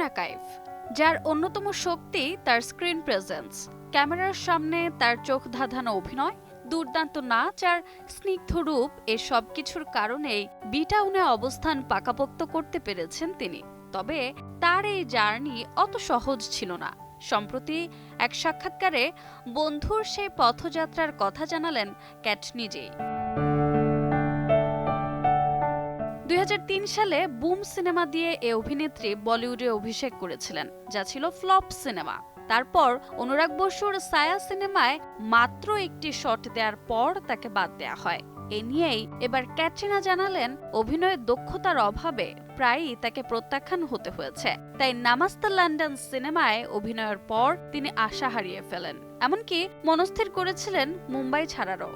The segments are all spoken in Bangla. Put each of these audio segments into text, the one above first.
ক্যাটরিনা কাইফ, যার অন্যতম শক্তি তার স্ক্রিন প্রেজেন্স। ক্যামেরার সামনে তার চোখ ধাঁধানো অভিনয়, দুর্দান্ত নাচ আর স্নিগ্ধ রূপ, এ সব কিছুর কারণেই বি-টাউনে অবস্থান পাকাপোক্ত করতে পেরেছেন তিনি। তবে তার এই জার্নি অত সহজ ছিল না। সম্প্রতি এক সাক্ষাৎকারে বন্ধুর সেই পথযাত্রার কথা জানালেন ক্যাট নিজেই। 2003 সালে বুম সিনেমা দিয়ে এ অভিনেত্রী বলিউডে অভিষেক করেছিলেন, যা ছিল ফ্লপ সিনেমা। তারপর অনুরাগ বসুর ছায়া সিনেমায় মাত্র একটি শট দেওয়ার পর তাকে বাদ দেয়া হয়। এ নিয়েই এবার ক্যাটরিনা জানালেন, অভিনয়ের দক্ষতার অভাবে প্রায়ই তাকে প্রত্যাখ্যান হতে হয়েছে। তাই নামাস্তে লন্ডন সিনেমায় অভিনয়ের পর তিনি আশা হারিয়ে ফেলেন, এমনকি মনস্থির করেছিলেন মুম্বাই ছাড়ারও।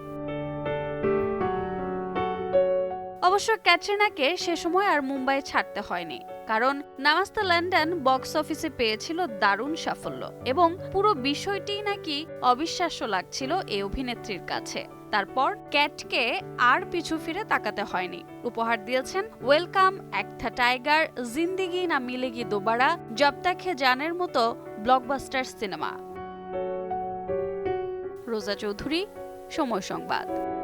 অবশ্য ক্যাটরিনাকে সে সময় আর মুম্বাই ছাড়তে হয়নি, কারণ নামাস্তে লন্ডন বক্স অফিসে পেয়েছিল দারুণ সাফল্য এবং পুরো বিষয়টিই নাকি অবিশ্বাস্য লাগছিল এই অভিনেত্রীর কাছে। তারপর ক্যাটকে আর পিছু ফিরে তাকাতে হয়নি। উপহার দিয়েছেন ওয়েলকাম, এক থা টাইগার, জিন্দেগি না মিলেগি দোবারা, জব তক হে জানের মতো ব্লকবাস্টার সিনেমা। রোজা চৌধুরী, সময় সংবাদ।